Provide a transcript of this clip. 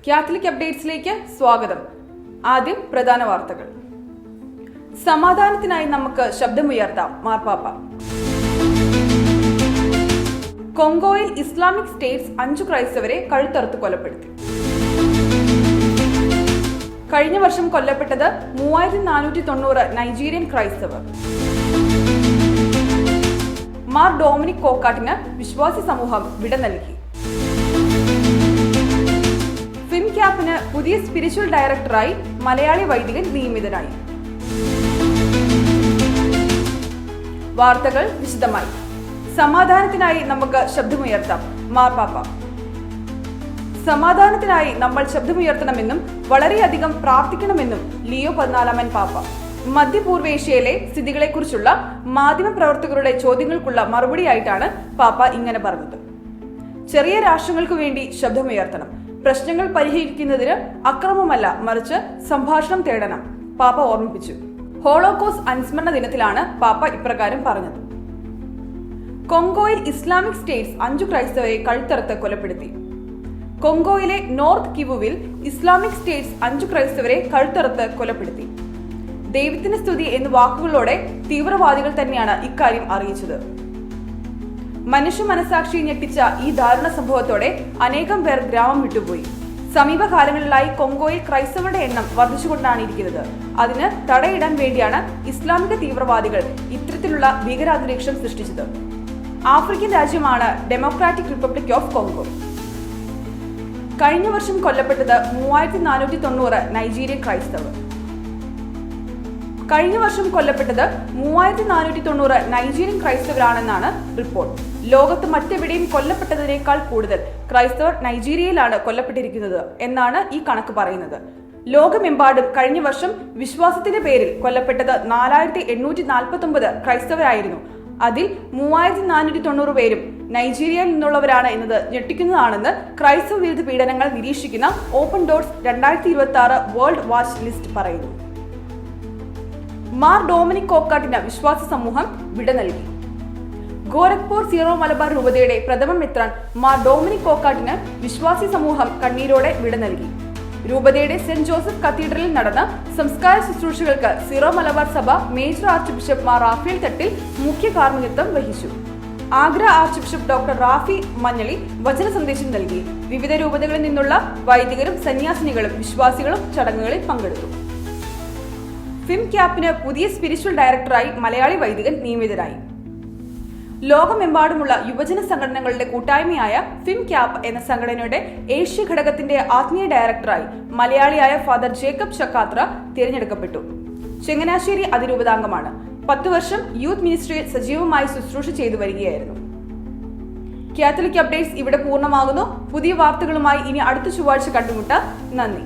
Catholic അപ്ഡേറ്റ്സിലേക്ക് സ്വാഗതം. ആദ്യം പ്രധാന വാർത്തകൾ. സമാധാനത്തിനായി നമുക്ക് ശബ്ദമുയർത്താം, മാർപ്പാപ്പ. കൊങ്കോയിൽ ഇസ്ലാമിക് സ്റ്റേറ്റ്സ് 5 ക്രൈസ്തവരെ കഴുത്തറുത്ത് കൊലപ്പെടുത്തി. കഴിഞ്ഞ വർഷം കൊല്ലപ്പെട്ടത് 3490 നൈജീരിയൻ ക്രൈസ്തവർ. മാർ ഡൊമിനിക് കോക്കാട്ടിന് വിശ്വാസി സമൂഹം വിട നൽകി. ഫിൻക്യാപ്പിന് പുതിയ സ്പിരിച്വൽ ഡയറക്ടറായി മലയാളി വൈദികൻ നിയമിതനായി. വാർത്തകൾ വിശദമായി. സമാധാനത്തിനായി നമുക്ക് ശബ്ദമുയർത്താം, മാർപ്പാപ്പ. സമാധാനത്തിനായി നമ്മൾ ശബ്ദമുയർത്തണമെന്നും വളരെയധികം പ്രാർത്ഥിക്കണമെന്നും ലിയോ 14 പാപ്പ മധ്യപൂർവേഷ്യയിലെ സ്ഥിതികളെക്കുറിച്ചുള്ള മാധ്യമപ്രവർത്തകരുടെ ചോദ്യങ്ങൾക്കുള്ള മറുപടിയായിട്ടാണ് പാപ്പ ഇങ്ങനെ പറഞ്ഞത്. ചെറിയ രാഷ്ട്രങ്ങൾക്ക് വേണ്ടി ശബ്ദമുയർത്തണം. പ്രശ്നങ്ങൾ പരിഹരിക്കുന്നതിന് അക്രമമല്ല, മറിച്ച് സംഭാഷണം തേടണം, പാപ്പ ഓർമ്മിപ്പിച്ചു. ഹോളോകോസ്റ്റ് അനുസ്മരണ ദിനത്തിലാണ് പാപ്പ ഇപ്രകാരം പറഞ്ഞത്. കൊങ്കോയിൽ ഇസ്ലാമിക് സ്റ്റേറ്റ്സ് 5 ക്രൈസ്തവരെ കഴുത്തറുത്ത് കൊലപ്പെടുത്തി. കൊങ്കോയിലെ നോർത്ത് കിവുവിൽ ഇസ്ലാമിക് സ്റ്റേറ്റ്സ് 5 ക്രൈസ്തവരെ കഴുത്തറുത്ത് കൊലപ്പെടുത്തി. ദൈവത്തിന് സ്തുതി എന്ന വാക്കുകളോടെ തീവ്രവാദികൾ തന്നെയാണ് ഇക്കാര്യം അറിയിച്ചത്. മനുഷ്യ മനസാക്ഷി ഞെട്ടിച്ച ഈ ദാരുണ സംഭവത്തോടെ അനേകം പേർ ഗ്രാമം വിട്ടുപോയി. സമീപകാലങ്ങളിലായി കൊങ്കോയിൽ ക്രൈസ്തവരുടെ എണ്ണം വർദ്ധിച്ചുകൊണ്ടാണ് ഇരിക്കുന്നത്. അതിന് തടയിടാൻ വേണ്ടിയാണ് ഇസ്ലാമിക തീവ്രവാദികൾ ഇത്തരത്തിലുള്ള ഭീകരാന്തരീക്ഷം സൃഷ്ടിച്ചത്. ആഫ്രിക്കൻ രാജ്യമാണ് ഡെമോക്രാറ്റിക് റിപ്പബ്ലിക് ഓഫ് കൊങ്കോ. കഴിഞ്ഞ വർഷം കൊല്ലപ്പെട്ടത് 3490 നൈജീരിയൻ ക്രൈസ്തവർ. കഴിഞ്ഞ വർഷം കൊല്ലപ്പെട്ടത് 3490 നൈജീരിയൻ ക്രൈസ്തവരാണെന്നാണ് റിപ്പോർട്ട്. ലോകത്ത് മറ്റെവിടെയും കൊല്ലപ്പെട്ടതിനേക്കാൾ കൂടുതൽ ക്രൈസ്തവർ നൈജീരിയയിലാണ് കൊല്ലപ്പെട്ടിരിക്കുന്നത് എന്നാണ് ഈ കണക്ക് പറയുന്നത്. ലോകമെമ്പാടും കഴിഞ്ഞ വർഷം വിശ്വാസത്തിന്റെ പേരിൽ കൊല്ലപ്പെട്ടത് 4849 ക്രൈസ്തവരായിരുന്നു. അതിൽ 3490 പേരും നൈജീരിയയിൽ നിന്നുള്ളവരാണ് എന്നത് ഞെട്ടിക്കുന്നതാണെന്ന് ക്രൈസ്തവ വിരുദ്ധ പീഡനങ്ങൾ നിരീക്ഷിക്കുന്ന open doors 2026 world watch list പറയുന്നു. മാർ ഡൊമിനിക് കോക്കാട്ടിന് വിശ്വാസ സമൂഹം വിട നൽകി. ഗോരഖ്പൂർ സീറോ മലബാർ രൂപതയുടെ പ്രഥമ മെത്രാൻ മാർ ഡൊമിനിക് കോക്കാട്ടിന് വിശ്വാസി സമൂഹം കണ്ണീരോടെ വിട നൽകി. രൂപതയുടെ സെന്റ് ജോസഫ് കത്തീഡ്രലിൽ നടന്ന സംസ്കാര ശുശ്രൂഷകൾക്ക് സീറോ മലബാർ സഭ major archbishop Mar Raphael Thattil മുഖ്യ കാർമ്മികത്വം വഹിച്ചു. Agra archbishop doctor Raphy Manjaly വചന സന്ദേശം നൽകി. വിവിധ രൂപതകളിൽ നിന്നുള്ള വൈദികരും സന്യാസിനികളും വിശ്വാസികളും ചടങ്ങുകളിൽ പങ്കെടുത്തു. ഫിൻക്യാപ്പിന് പുതിയ സ്പിരിച്വൽ ഡയറക്ടറായി മലയാളി വൈദികൻ നിയമിതനായി. ലോകമെമ്പാടുമുള്ള യുവജന സംഘടനകളുടെ കൂട്ടായ്മയായ ഫിൻക്യാപ്പ് എന്ന സംഘടനയുടെ ഏഷ്യ ഘടകത്തിന്റെ ആത്മീയ ഡയറക്ടറായി മലയാളിയായ ഫാദർ ജേക്കബ് ചക്കാത്ര തിരഞ്ഞെടുക്കപ്പെട്ടു. ചങ്ങനാശ്ശേരി അതിരൂപതാംഗമാണ്. 10 വർഷം യൂത്ത് മിനിസ്ട്രിയിൽ സജീവമായി ശുശ്രൂഷ ചെയ്തു വരികയായിരുന്നു. കാത്തലിക് അപ്ഡേറ്റ്സ് ഇവിടെ പൂർണ്ണമാകുന്നു. പുതിയ വാർത്തകളുമായി ഇനി അടുത്ത ചൊവ്വാഴ്ച കണ്ടുമുട്ടാം. നന്ദി.